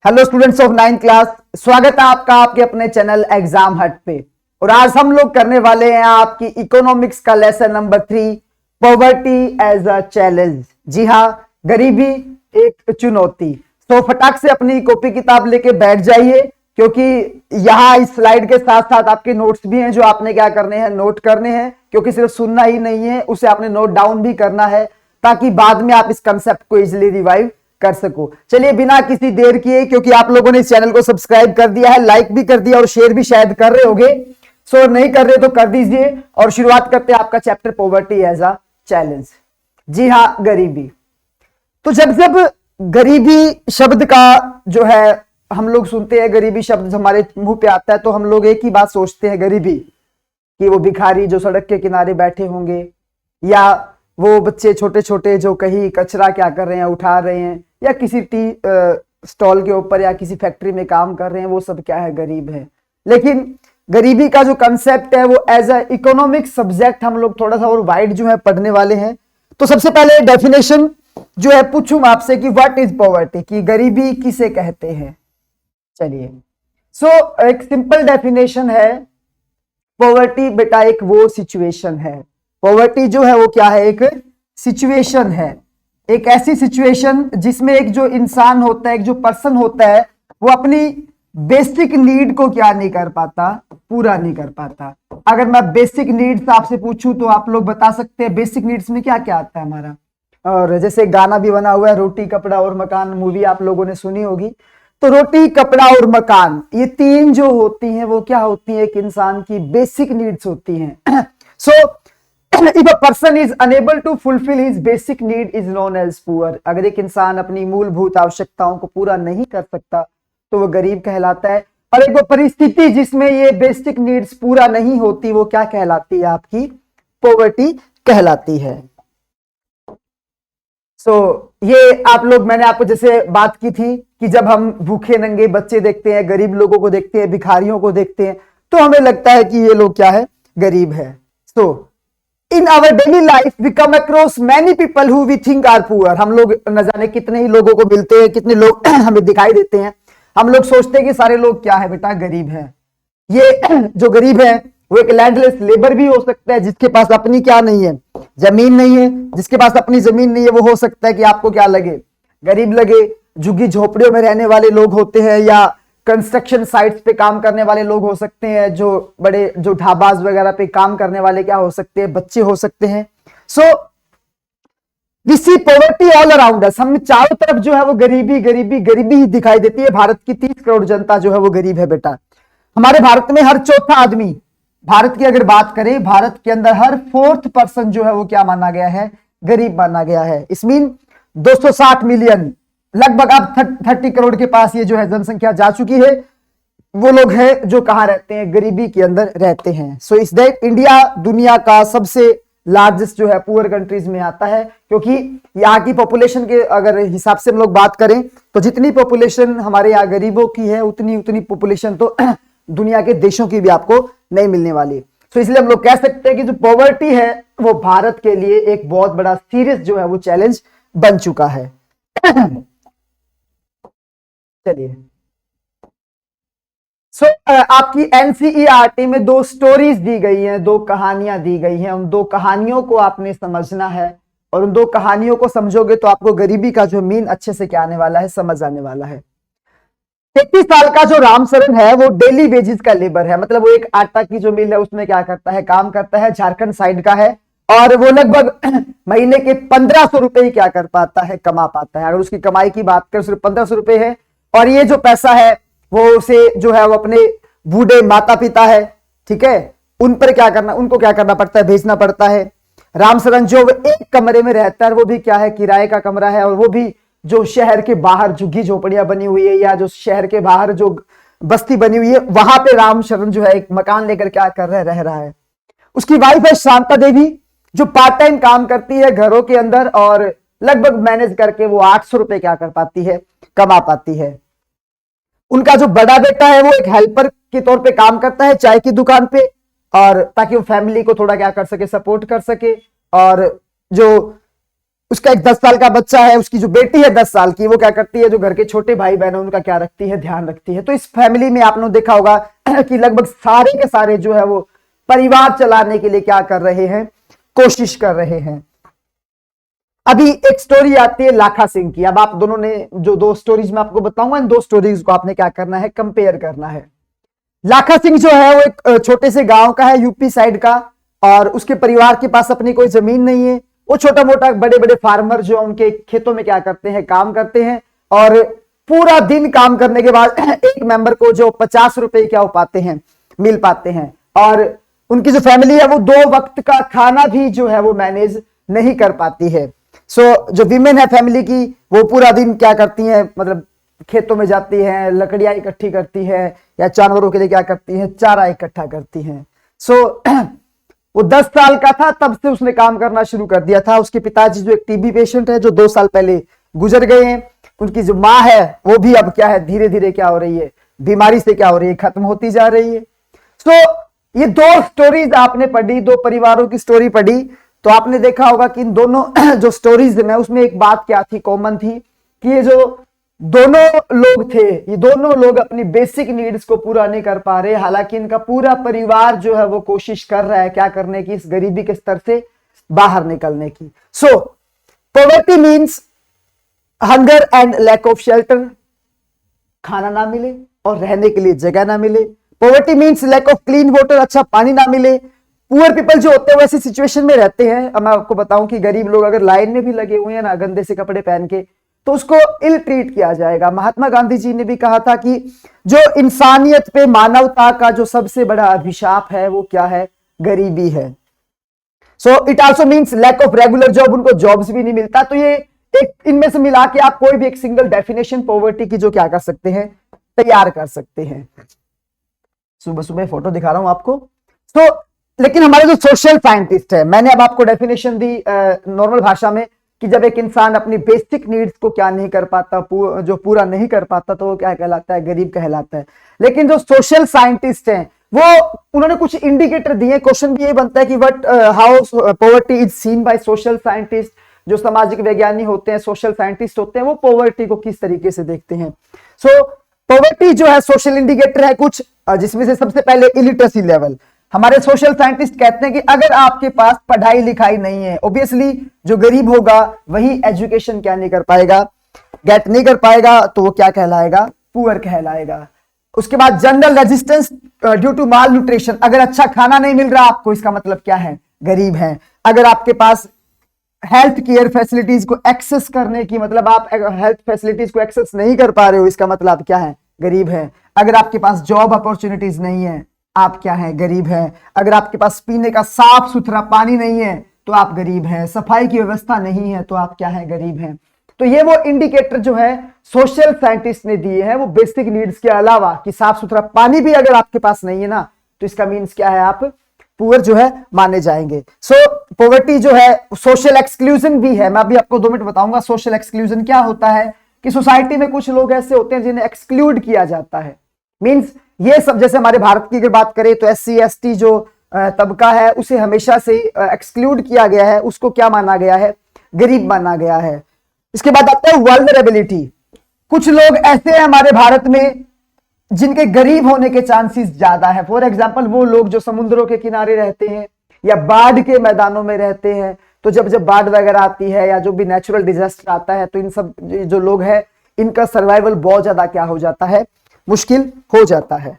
Hello students of 9th class, स्वागत है आपका आपके अपने चैनल एग्जाम हट पे। और आज हम लोग करने वाले हैं आपकी इकोनॉमिक्स का lesson number 3, poverty as a challenge. जी हाँ, गरीबी एक चुनौती। तो फटाक से अपनी कॉपी किताब लेके बैठ जाइए, क्योंकि यहाँ इस स्लाइड के साथ साथ आपके नोट्स भी हैं जो आपने क्या करने हैं, नोट करने हैं। क्योंकि सिर्फ सुनना ही नहीं है, उसे आपने नोट डाउन भी करना है, ताकि बाद में आप इस कंसेप्ट को इजिली रिवाइव कर सको। चलिए बिना किसी देर किए, क्योंकि आप लोगों ने इस चैनल को सब्सक्राइब कर दिया है, लाइक भी कर दिया और शेयर भी शायद कर रहे होंगे, सो नहीं कर रहे तो कर दीजिए। और शुरुआत करते हैं आपका chapter poverty as a challenge. जी हाँ, गरीबी। तो जब जब गरीबी शब्द का जो है हम लोग सुनते हैं, गरीबी शब्द हमारे मुंह पे आता है, तो हम लोग एक ही बात सोचते हैं, गरीबी कि वो भिखारी जो सड़क के किनारे बैठे होंगे, या वो बच्चे छोटे छोटे जो कहीं कचरा क्या कर रहे हैं, उठा रहे हैं, या किसी टी स्टॉल के ऊपर या किसी फैक्ट्री में काम कर रहे हैं, वो सब क्या है, गरीब है। लेकिन गरीबी का जो कंसेप्ट है वो एज अ इकोनॉमिक सब्जेक्ट हम लोग थोड़ा सा और वाइड जो है पढ़ने वाले हैं। तो सबसे पहले डेफिनेशन जो है पूछूं आपसे कि व्हाट इज पॉवर्टी, कि गरीबी किसे कहते हैं। चलिए, एक सिंपल डेफिनेशन है, पॉवर्टी बेटा एक वो सिचुएशन है। पॉवर्टी जो है वो क्या है, एक सिचुएशन है, एक ऐसी सिचुएशन जिसमें एक जो इंसान होता है, एक जो पर्सन होता है, वो अपनी बेसिक नीड को क्या नहीं कर पाता, पूरा नहीं कर पाता। अगर मैं बेसिक नीड्स आपसे पूछूं तो आप लोग बता सकते हैं बेसिक नीड्स में क्या क्या आता है हमारा। और जैसे गाना भी बना हुआ है, रोटी कपड़ा और मकान, मूवी आप लोगों ने सुनी होगी। तो रोटी कपड़ा और मकान, ये तीन जो होती हैं वो क्या होती है, एक इंसान की बेसिक नीड्स होती हैं। सो if a person is unable to fulfill his basic need is known as poor। अगर एक इंसान अपनी मूलभूत आवश्यकताओं को पूरा नहीं कर सकता तो वो गरीब कहलाता है। और एक वो परिस्थिति जिसमें ये बेसिक नीड्स पूरा नहीं होती, वो क्या कहलाती है, आपकी पॉवर्टी कहलाती है। ये आप लोग, मैंने आपको जैसे बात की थी कि जब हम भूखे नंगे बच्चे देखते हैं, गरीब लोगों को देखते हैं, भिखारियों को देखते हैं, तो हमें लगता है कि ये लोग क्या है, गरीब है। In our daily life we come across many people who we think are poor. हम लोग न जाने कितने ही लोगों को मिलते हैं, कितने लोग हमें दिखाई देते हैं, हम लोग सोचते हैं कि सारे लोग क्या है बेटा, गरीब है। ये जो गरीब है वो एक लैंडलेस लेबर भी हो सकता है, जिसके पास अपनी क्या नहीं है, जमीन नहीं है। जिसके पास अपनी जमीन नहीं है वो हो सकता है कि आपको क्या लगे, गरीब लगे। झुग्गी झोपड़ियों में रहने वाले लोग होते हैं, या कंस्ट्रक्शन साइट्स पे काम करने वाले लोग हो सकते हैं, जो बड़े जो ढाबाज वगैरह पे काम करने वाले क्या हो सकते हैं, बच्चे हो सकते हैं। So we see poverty all around us. हम चारों तरफ जो है वो गरीबी गरीबी गरीबी ही दिखाई देती है। भारत की 30 करोड़ जनता जो है वो गरीब है बेटा। हमारे भारत में हर चौथा आदमी, भारत की अगर बात करें, भारत के अंदर हर 4th पर्सन जो है वो क्या माना गया है, गरीब माना गया है। इस मीन 260 मिलियन, लगभग अब 30 करोड़ के पास ये जो है जनसंख्या जा चुकी है, वो लोग हैं जो कहां रहते हैं, गरीबी के अंदर रहते हैं। सो इस दैट इंडिया दुनिया का सबसे लार्जेस्ट जो है पुअर कंट्रीज में आता है, क्योंकि यहाँ की पॉपुलेशन के अगर हिसाब से हम लोग बात करें तो जितनी पॉपुलेशन हमारे यहाँ गरीबों की है, उतनी पॉपुलेशन तो दुनिया के देशों की भी आपको नहीं मिलने वाली। तो इसलिए हम लोग कह सकते हैं कि जो पॉवर्टी है वो भारत के लिए एक बहुत बड़ा सीरियस जो है वो चैलेंज बन चुका है। चलिए, आपकी एनसीईआरटी में 2 स्टोरीज दी गई हैं, 2 कहानियां दी गई हैं। उन 2 कहानियों को आपने समझना है, और उन 2 कहानियों को समझोगे तो आपको गरीबी का जो मीन अच्छे से क्या आने वाला है, समझ आने वाला है। 33 साल का जो रामचरण है वो डेली वेजेस का लेबर है, मतलब वो एक आटा की जो मिल है उसमें क्या करता है, काम करता है, झारखंड साइड का है। और वो लगभग महीने के 1500 रुपए ही क्या कर पाता है, कमा पाता है। अगर उसकी कमाई की बात करें सिर्फ 1500 रुपए है, और ये जो पैसा है वो उसे जो है वो अपने बूढ़े माता पिता है, ठीक है, उन पर क्या करना, उनको क्या करना पड़ता है, भेजना पड़ता है। रामचरण जो एक कमरे में रहता है, वो भी क्या है, किराए का कमरा है, और वो भी जो शहर के बाहर झुग्गी झोपड़ियां बनी हुई है, या जो शहर के बाहर जो बस्ती बनी हुई है, वहां पे रामचरण जो है एक मकान लेकर क्या कर रहा है, रह रहा है। उसकी वाइफ है शांता देवी, जो पार्ट टाइम काम करती है घरों के अंदर, और लगभग मैनेज करके वो 800 रुपए क्या कर पाती है, कमा पाती है। उनका जो बड़ा बेटा है वो एक हेल्पर के तौर पे काम करता है चाय की दुकान पे, और ताकि वो फैमिली को थोड़ा क्या कर सके, सपोर्ट कर सके। और जो उसका एक 10 साल का बच्चा है, उसकी जो बेटी है 10 साल की, वो क्या करती है, जो घर के छोटे भाई बहन है उनका क्या रखती है, ध्यान रखती है। तो इस फैमिली में आपने देखा होगा कि लगभग सारे के सारे जो है वो परिवार चलाने के लिए क्या कर रहे हैं, कोशिश कर रहे हैं। अभी एक स्टोरी आती है लाखा सिंह की। अब आप दोनों ने जो दो स्टोरीज में आपको बताऊंगा, इन दो स्टोरीज को आपने क्या करना है, कंपेयर करना है। लाखा सिंह जो है वो एक छोटे से गांव का है, यूपी साइड का, और उसके परिवार के पास अपनी कोई जमीन नहीं है। वो छोटा मोटा बड़े बड़े फार्मर जो उनके खेतों में क्या करते हैं, काम करते हैं, और पूरा दिन काम करने के बाद एक मेंबर को जो 50 रुपए क्या हो पाते हैं, मिल पाते हैं, और उनकी जो फैमिली है वो 2 वक्त का खाना भी जो है वो मैनेज नहीं कर पाती है। जो विमेन है फैमिली की, वो पूरा दिन क्या करती हैं, मतलब खेतों में जाती हैं, लकड़ियां इकट्ठी करती है, या जानवरों के लिए क्या करती हैं, चारा इकट्ठा करती हैं। वो 10 साल का था तब से उसने काम करना शुरू कर दिया था। उसके पिताजी जो एक टीबी पेशेंट है, जो 2 साल पहले गुजर गए हैं, उनकी जो माँ है वो भी अब क्या है, धीरे धीरे क्या हो रही है, बीमारी से क्या हो रही है, खत्म होती जा रही है। ये 2 स्टोरीज आपने पढ़ी, 2 परिवारों की स्टोरी पढ़ी, तो आपने देखा होगा कि इन दोनों जो स्टोरीज में उसमें एक बात क्या थी, कॉमन थी, कि ये जो दोनों लोग थे, ये दोनों लोग अपनी बेसिक नीड्स को पूरा नहीं कर पा रहे। हालांकि इनका पूरा परिवार जो है वो कोशिश कर रहा है क्या करने की, इस गरीबी के स्तर से बाहर निकलने की। Poverty means hunger and lack of shelter, खाना ना मिले और रहने के लिए जगह ना मिले। Poverty means lack of clean water, अच्छा पानी ना मिले। पुअर पीपल जो होते हैं वैसी सिचुएशन में रहते हैं। अब मैं आपको बताऊं कि गरीब लोग अगर लाइन में भी लगे हुए हैं ना, गंदे से कपड़े पहन के, तो उसको इल ट्रीट किया जाएगा। महात्मा गांधी जी ने भी कहा था कि जो इंसानियत पे, मानवता का जो सबसे बड़ा अभिशाप है वो क्या है, गरीबी है। It also means lack of regular job, उनको जॉब्स भी नहीं मिलता। तो ये एक इनमें से मिला के आप कोई भी एक सिंगल डेफिनेशन पॉवर्टी की जो क्या कर सकते हैं, तैयार कर सकते हैं। सुबह सुबह फोटो दिखा रहा हूं आपको। लेकिन हमारे जो सोशल साइंटिस्ट है, मैंने अब आपको डेफिनेशन दी नॉर्मल भाषा में, कि जब एक इंसान अपनी बेसिक नीड्स को क्या नहीं कर पाता, जो पूरा नहीं कर पाता, तो वो क्या कहलाता है, गरीब कहलाता है। लेकिन जो सोशल साइंटिस्ट हैं वो, उन्होंने कुछ इंडिकेटर दिए। क्वेश्चन भी ये बनता है कि what how poverty is seen by social scientist. जो सामाजिक वैज्ञानी होते हैं, सोशल साइंटिस्ट होते हैं, वो पॉवर्टी को किस तरीके से देखते हैं। पॉवर्टी जो है सोशल इंडिकेटर है कुछ, जिसमें से सबसे पहले इलिटरेसी लेवल। हमारे सोशल साइंटिस्ट कहते हैं कि अगर आपके पास पढ़ाई लिखाई नहीं है, ऑब्वियसली जो गरीब होगा वही एजुकेशन क्या नहीं कर पाएगा, गेट नहीं कर पाएगा, तो वो क्या कहलाएगा, पुअर कहलाएगा। उसके बाद general resistance due to malnutrition, अगर अच्छा खाना नहीं मिल रहा आपको, इसका मतलब क्या है, गरीब है। अगर आपके पास हेल्थ केयर फैसिलिटीज को एक्सेस करने की, मतलब आप हेल्थ फैसिलिटीज को एक्सेस नहीं कर पा रहे हो, इसका मतलब क्या है, गरीब है। अगर आपके पास जॉब अपॉर्चुनिटीज नहीं है, आप क्या है, गरीब है। अगर आपके पास पीने का साफ सुथरा पानी नहीं है, तो आप गरीब हैं। सफाई की व्यवस्था नहीं है, तो आप क्या है, गरीब हैं। तो ये वो इंडिकेटर जो है सोशल साइंटिस्ट ने दिए हैं, वो बेसिक नीड्स के अलावा, कि साफ सुथरा पानी भी अगर आपके पास नहीं है ना, तो इसका मीन्स क्या है, आप पुअर जो है माने जाएंगे। पॉवर्टी जो है सोशल एक्सक्लूजन भी है। मैं अभी आपको 2 मिनट बताऊंगा सोशल एक्सक्लूजन क्या होता है। कि सोसाइटी में कुछ लोग ऐसे होते हैं जिन्हें एक्सक्लूड किया जाता है। मींस ये सब, जैसे हमारे भारत की अगर बात करें तो SC ST जो तबका है, उसे हमेशा से एक्सक्लूड किया गया है, उसको क्या माना गया है, गरीब माना गया है। इसके बाद आता है वल्नरेबिलिटी। कुछ लोग ऐसे हैं हमारे भारत में जिनके गरीब होने के चांसेस ज्यादा है। फॉर एग्जांपल वो लोग जो समुद्रों के किनारे रहते हैं या बाढ़ के मैदानों में रहते हैं। तो जब बाढ़ वगैरह आती है या जो भी नेचुरल डिजास्टर आता है, तो इन सब जो लोग हैं, इनका सर्वाइवल बहुत ज्यादा क्या हो जाता है, मुश्किल हो जाता है।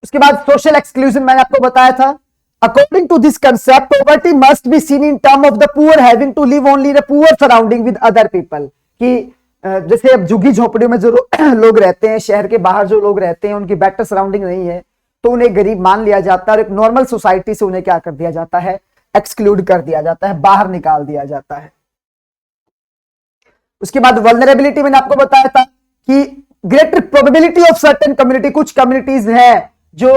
उसके बाद सोशल एक्सक्लूजन मैंने आपको बताया था। According to this concept, poverty must be seen in term of the poor having to live only in a poor surrounding with other people. कि जैसे अब झुग्गी झोपड़ियों में जो लोग रहते हैं, शहर के बाहर जो लोग रहते हैं, उनकी बेटर सराउंडिंग नहीं है, तो उन्हें गरीब मान लिया जाता है और एक नॉर्मल सोसाइटी से उन्हें क्या कर दिया जाता है, एक्सक्लूड कर दिया जाता है, बाहर निकाल दिया जाता है। उसके बाद वल्नरेबिलिटी मैंने आपको बताया था कि greater probability of certain community, कुछ कम्युनिटीज हैं जो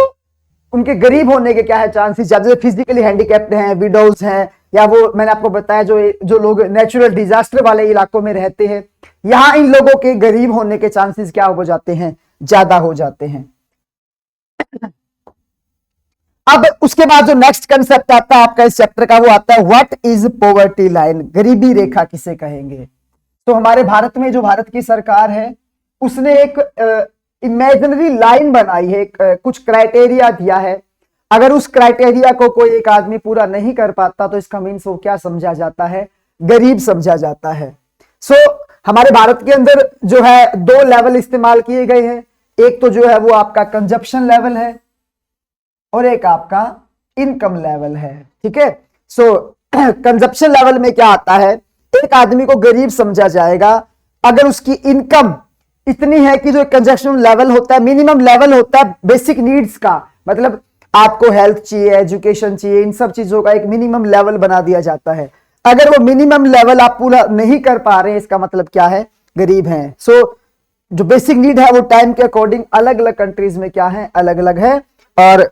उनके गरीब होने के क्या है चांसेस, जैसे फिजिकली हैंडीकैप्ड हैं, विडोज हैं, या वो मैंने आपको बताया जो लोग नेचुरल डिजास्टर वाले इलाकों में रहते हैं, यहां इन लोगों के गरीब होने के चांसेस क्या हो जाते हैं, ज्यादा हो जाते हैं। अब उसके बाद जो नेक्स्ट कंसेप्ट आता है आपका इस चैप्टर का, वो आता है व्हाट इज पॉवर्टी लाइन, गरीबी रेखा किसे कहेंगे। तो हमारे भारत में जो भारत की सरकार है उसने एक इमेजिनरी लाइन बनाई है, कुछ क्राइटेरिया दिया है। अगर उस क्राइटेरिया को कोई एक आदमी पूरा नहीं कर पाता तो इसका मीन्स वो क्या समझा जाता है, गरीब समझा जाता है। सो हमारे भारत के अंदर जो है दो लेवल इस्तेमाल किए गए हैं, एक तो जो है वो आपका कंजप्शन लेवल है और एक आपका इनकम लेवल है, ठीक है। सो कंजप्शन लेवल में क्या आता है, एक आदमी को गरीब समझा जाएगा अगर उसकी इनकम इतनी है कि जो कंजप्शन लेवल होता है, मिनिमम लेवल होता है बेसिक नीड्स का, मतलब आपको हेल्थ चाहिए, एजुकेशन चाहिए, इन सब चीजों का एक मिनिमम लेवल बना दिया जाता है। अगर वो मिनिमम लेवल आप पूरा नहीं कर पा रहे हैं, इसका मतलब क्या है, गरीब हैं। सो जो बेसिक नीड है वो टाइम के अकॉर्डिंग अलग अलग कंट्रीज में क्या है, अलग अलग है। और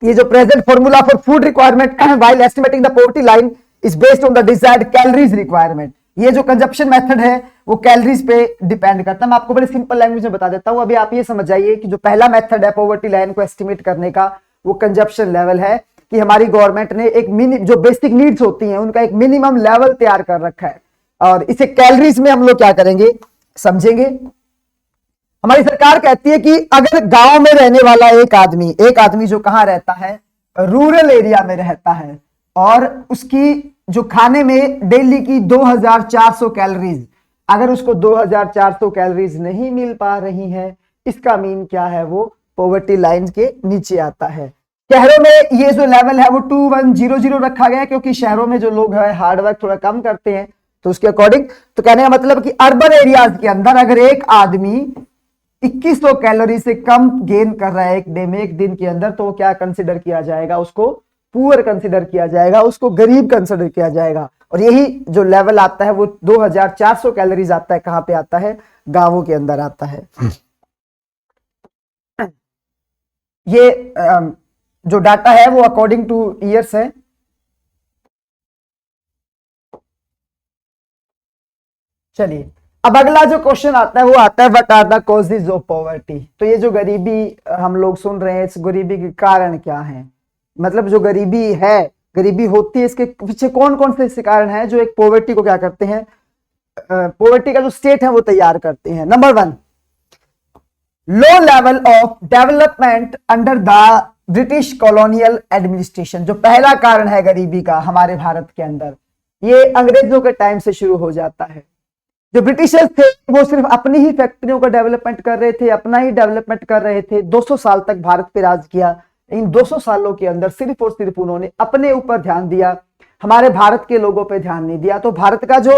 ये जो present formula for food requirement while estimating the poverty line is based on the desired calories requirement. ये जो कंजप्शन मेथड है वो कैलोरीज पे डिपेंड करता है। मैं आपको बड़े सिंपल लैंग्वेज में बता देता हूं। अभी आप ये समझ जाइए कि जो पहला मेथड है पॉवर्टी लाइन को एस्टिमेट करने का, वो कंजप्शन लेवल है, कि हमारी गवर्नमेंट ने एक जो बेसिक नीड्स होती हैं उनका एक मिनिमम लेवल तैयार कर रखा है, और इसे कैलोरीज में हम लोग क्या करेंगे, समझेंगे। हमारी सरकार कहती है कि अगर गांव में रहने वाला एक आदमी जो कहां रहता है, रूरल एरिया में रहता है, और उसकी जो खाने में डेली की 2400 कैलोरीज, अगर उसको 2400 कैलोरीज नहीं मिल पा रही है, इसका मीन क्या है, वो पॉवर्टी लाइन के नीचे आता है। शहरों में ये जो लेवल है वो 2100 रखा गया है, क्योंकि शहरों में जो लोग है हार्डवर्क थोड़ा कम करते हैं, तो उसके अकॉर्डिंग। तो कहने का मतलब कि अर्बन एरियाज के अंदर अगर एक आदमी 2100 कैलोरी से कम गेन कर रहा है एक डे में, एक दिन के अंदर, तो वो क्या कंसिडर किया जाएगा, उसको पुअर कंसिडर किया जाएगा, उसको गरीब कंसिडर किया जाएगा। और यही जो लेवल आता है वो 2400 कैलोरीज आता है, कहां पे आता है, गांवों के अंदर आता है। ये जो डाटा है वो अकॉर्डिंग टू ईयर्स है। चलिए अब अगला जो क्वेश्चन आता है वो आता है what are the causes of poverty. तो ये जो गरीबी हम लोग सुन रहे हैं, इस गरीबी के कारण क्या है, मतलब जो गरीबी है, गरीबी होती है, इसके पीछे कौन कौन से कारण है जो एक पॉवर्टी को क्या करते हैं, पॉवर्टी का जो स्टेट है वो तैयार करते हैं। Number 1, low level of development under the British colonial administration. जो पहला कारण है गरीबी का हमारे भारत के अंदर, ये अंग्रेजों के टाइम से शुरू हो जाता है। जो ब्रिटिशर्स थे वो सिर्फ अपनी ही फैक्ट्रियों का डेवलपमेंट कर रहे थे, अपना ही डेवलपमेंट कर रहे थे। 200 साल तक भारत पे राज किया। इन 200 सालों के अंदर सिर्फ और सिर्फ उन्होंने अपने ऊपर ध्यान दिया, हमारे भारत के लोगों पे ध्यान नहीं दिया। तो भारत का जो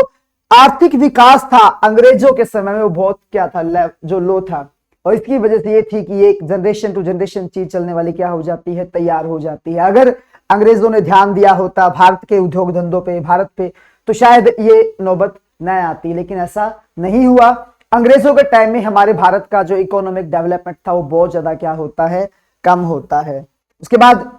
आर्थिक विकास था अंग्रेजों के समय में वो बहुत क्या था, जो लो था। और इसकी वजह से ये थी कि एक जनरेशन टू जनरेशन चीज चलने वाली क्या हो जाती है, तैयार हो जाती है। अगर अंग्रेजों ने ध्यान दिया होता भारत के उद्योग धंधों पे, भारत पे, तो शायद ये नौबत न आती, लेकिन ऐसा नहीं हुआ। अंग्रेजों के टाइम में हमारे भारत का जो इकोनॉमिक डेवलपमेंट था वो बहुत ज्यादा क्या होता है, कम होता है। उसके बाद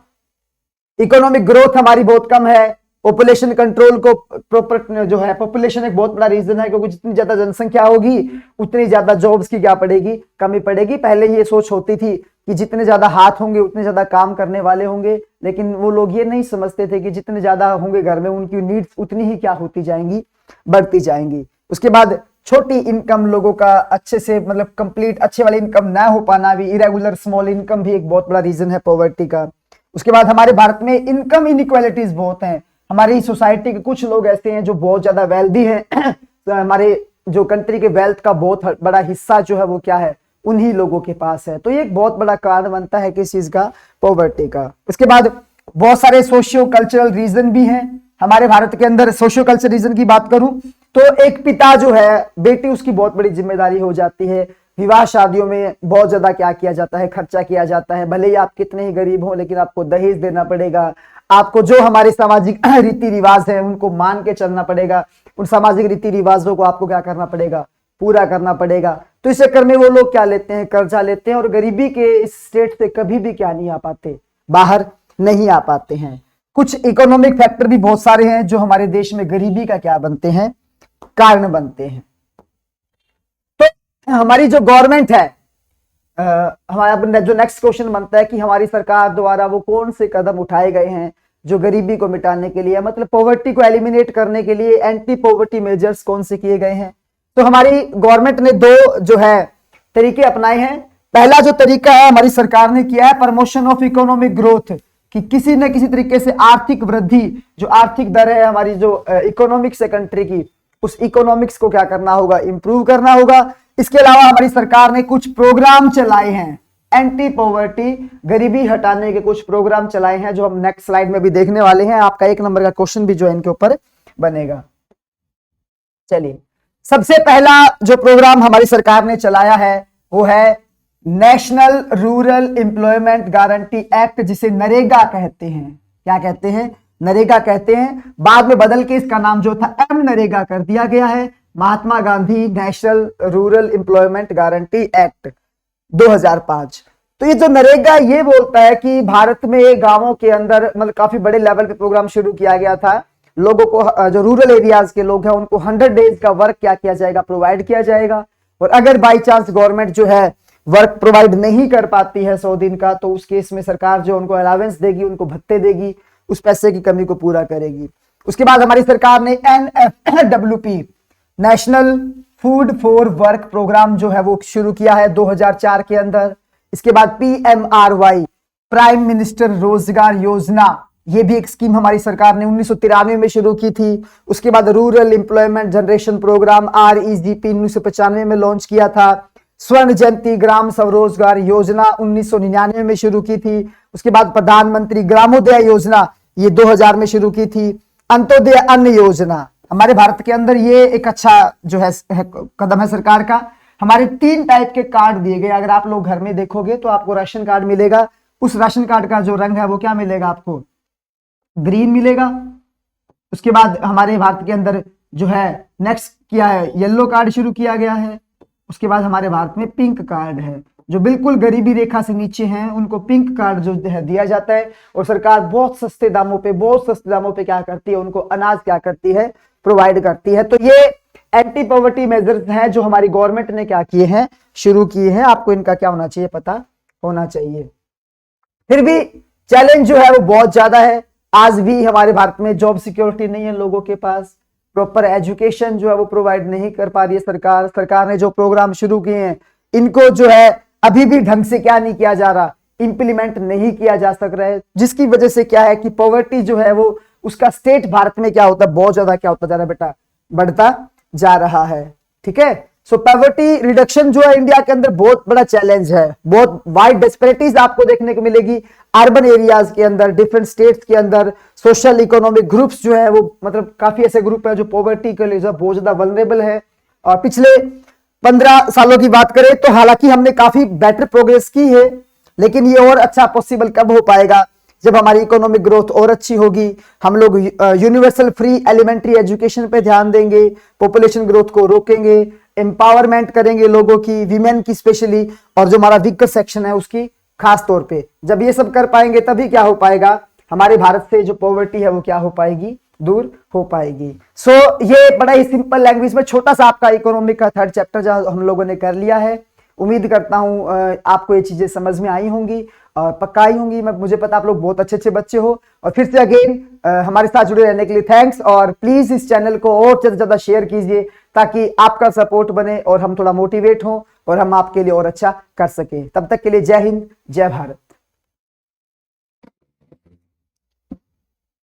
इकोनॉमिक ग्रोथ हमारी बहुत कम है। पॉपुलेशन कंट्रोल को प्रॉपर जो है, पॉपुलेशन एक बहुत बड़ा रीजन है, क्योंकि जितनी ज्यादा जनसंख्या होगी उतनी ज्यादा जॉब्स की क्या पड़ेगी, कमी पड़ेगी। पहले ये सोच होती थी कि जितने ज्यादा हाथ होंगे उतने ज्यादा काम करने वाले होंगे, लेकिन वो लोग ये नहीं समझते थे कि जितने ज्यादा होंगे घर में उनकी नीड्स उतनी ही क्या होती जाएंगी, बढ़ती जाएंगी। उसके बाद छोटी इनकम लोगों का अच्छे से मतलब कंप्लीट अच्छे वाली इनकम ना हो पाना भी, इरेगुलर स्मॉल इनकम भी एक बहुत बड़ा रीजन है पॉवर्टी का। उसके बाद हमारे भारत में इनकम इनइक्वालिटीज बहुत हैं। हमारी सोसाइटी के कुछ लोग ऐसे हैं जो बहुत ज्यादा वेल्दी हैं तो हमारे जो कंट्री के वेल्थ का बहुत बड़ा हिस्सा जो है वो क्या है, उन्हीं लोगों के पास है। तो ये एक बहुत बड़ा कारण बनता है किस चीज का, पॉवर्टी का। उसके बाद बहुत सारे सोशियो कल्चरल रीजन भी हैं हमारे भारत के अंदर। सोशियो कल्चरल रीजन की बात करूं तो एक पिता जो है, बेटी उसकी बहुत बड़ी जिम्मेदारी हो जाती है। विवाह शादियों में बहुत ज्यादा क्या किया जाता है, खर्चा किया जाता है। भले ही आप कितने ही गरीब हो, लेकिन आपको दहेज देना पड़ेगा। आपको जो हमारे सामाजिक रीति रिवाज है उनको मान के चलना पड़ेगा। उन सामाजिक रीति रिवाजों को आपको क्या करना पड़ेगा, पूरा करना पड़ेगा। तो इस चक्कर में वो लोग क्या लेते हैं, कर्जा लेते हैं, और गरीबी के इस स्टेट से कभी भी क्या नहीं आ पाते, बाहर नहीं आ पाते हैं। कुछ इकोनॉमिक फैक्टर भी बहुत सारे हैं जो हमारे देश में गरीबी का क्या बनते हैं, कारण बनते हैं। तो हमारी जो गवर्नमेंट है, हमारा जो नेक्स्ट क्वेश्चन बनता है कि हमारी सरकार द्वारा वो कौन से कदम उठाए गए हैं जो गरीबी को मिटाने के लिए, मतलब पॉवर्टी को एलिमिनेट करने के लिए एंटी पॉवर्टी मेजर्स कौन से किए गए हैं। तो हमारी गवर्नमेंट ने दो जो है तरीके अपनाए हैं। पहला जो तरीका है हमारी सरकार ने किया है प्रमोशन ऑफ इकोनॉमिक ग्रोथ, कि किसी न किसी तरीके से आर्थिक वृद्धि, जो आर्थिक दर है हमारी जो इकोनॉमिक्स है कंट्री की, उस इकोनॉमिक्स को क्या करना होगा, इंप्रूव करना होगा। इसके अलावा हमारी सरकार ने कुछ प्रोग्राम चलाए हैं एंटी पॉवर्टी, गरीबी हटाने के कुछ प्रोग्राम चलाए हैं जो हम नेक्स्ट स्लाइड में भी देखने वाले हैं। आपका 1 नंबर का क्वेश्चन भी जो है इनके ऊपर बनेगा। चलिए, सबसे पहला जो प्रोग्राम हमारी सरकार ने चलाया है वो है national rural employment guarantee act, जिसे नरेगा कहते हैं। क्या कहते हैं? नरेगा कहते हैं। बाद में बदल के इसका नाम जो था एम नरेगा कर दिया गया है। Mahatma Gandhi national rural employment guarantee act 2005। तो ये जो नरेगा ये बोलता है कि भारत में गांवों के अंदर मतलब काफी बड़े लेवल पे प्रोग्राम शुरू किया गया था। लोगों को, जो रूरल एरियाज के लोग हैं, उनको 100 डेज का वर्क क्या किया जाएगा, प्रोवाइड किया जाएगा। और अगर बाई चांस गवर्नमेंट जो है वर्क प्रोवाइड नहीं कर पाती है 100 दिन का, तो उस केस में सरकार जो उनको अलावेंस देगी, उनको भत्ते देगी, उस पैसे की कमी को पूरा करेगी। उसके बाद हमारी सरकार ने NFWP national food for work programme जो है वो शुरू किया है 2004 के अंदर। इसके बाद PMRY प्राइम मिनिस्टर रोजगार योजना, ये भी एक स्कीम हमारी सरकार ने 1993 में शुरू की थी। उसके बाद rural employment generation programme REGP 1995 में लॉन्च किया था। स्वर्ण जयंती ग्राम स्वरोजगार योजना 1999 में शुरू की थी। उसके बाद प्रधानमंत्री ग्रामोदय योजना ये 2000 में शुरू की थी। अंत्योदय अन्न योजना हमारे भारत के अंदर ये एक अच्छा जो है कदम है सरकार का। हमारे 3 टाइप के कार्ड दिए गए। अगर आप लोग घर में देखोगे तो आपको राशन कार्ड मिलेगा। उस राशन कार्ड का जो रंग है वो क्या मिलेगा आपको, ग्रीन मिलेगा। उसके बाद हमारे भारत के अंदर जो है नेक्स्ट किया है येलो कार्ड शुरू किया गया है। उसके बाद हमारे भारत में पिंक कार्ड है। जो बिल्कुल गरीबी रेखा से नीचे हैं उनको पिंक कार्ड जो है दिया जाता है। और सरकार बहुत सस्ते दामों पे क्या करती है, उनको अनाज क्या करती है, प्रोवाइड करती है। तो ये एंटी पॉवर्टी मेजर्स हैं जो हमारी गवर्नमेंट ने क्या किए हैं, शुरू किए हैं। आपको इनका क्या होना चाहिए, पता होना चाहिए। फिर भी चैलेंज जो है वो बहुत ज्यादा है। आज भी हमारे भारत में जॉब सिक्योरिटी नहीं है, लोगों के पास प्रॉपर एजुकेशन जो है वो प्रोवाइड नहीं कर पा रही है सरकार। सरकार ने जो प्रोग्राम शुरू किए हैं इनको जो है अभी भी ढंग से क्या नहीं किया जा रहा, इंप्लीमेंट नहीं किया जा सक रहा है, जिसकी वजह से क्या है कि पॉवर्टी जो है वो उसका स्टेट भारत में क्या होता है, बहुत ज्यादा क्या होता जा रहा है बेटा, बढ़ता जा रहा है। ठीक है, सो पॉवर्टी रिडक्शन जो है इंडिया के अंदर बहुत बड़ा चैलेंज है। बहुत वाइड डिस्पैरिटीज आपको देखने को मिलेगी अर्बन एरियाज के अंदर, डिफरेंट स्टेट्स के अंदर। सोशल इकोनॉमिक ग्रुप्स जो है वो मतलब काफी ऐसे ग्रुप है जो पॉवर्टी के लिए बहुत ज्यादा वल्नरेबल है। और पिछले 15 सालों की बात करें तो हालांकि हमने काफी बेटर प्रोग्रेस की है, लेकिन ये और अच्छा पॉसिबल कब हो पाएगा, जब हमारी इकोनॉमिक ग्रोथ और अच्छी होगी। हम लोग यूनिवर्सल फ्री एलिमेंट्री एजुकेशन पे ध्यान देंगे, पॉपुलेशन ग्रोथ को रोकेंगे, एम्पावरमेंट करेंगे लोगों की, वीमेन की स्पेशली, और जो हमारा वीकर सेक्शन है उसकी खास तौर पे। जब ये सब कर पाएंगे तभी क्या हो पाएगा, हमारे भारत से जो पॉवर्टी है वो क्या हो पाएगी, दूर हो पाएगी। सो ये बड़ा ही सिंपल लैंग्वेज में छोटा सा आपका इकोनॉमिक का 3rd चैप्टर जो हम लोगों ने कर लिया है। उम्मीद करता हूं आपको ये चीजें समझ में आई होंगी और पक्का आई होंगी। मुझे पता आप लोग बहुत अच्छे बच्चे हो। और फिर से अगेन हमारे साथ जुड़े रहने के लिए थैंक्स। और प्लीज इस चैनल को और ज्यादा शेयर कीजिए ताकि आपका सपोर्ट बने और हम थोड़ा मोटिवेट हों और हम आपके लिए और अच्छा कर सके। तब तक के लिए जय हिंद, जय भारत।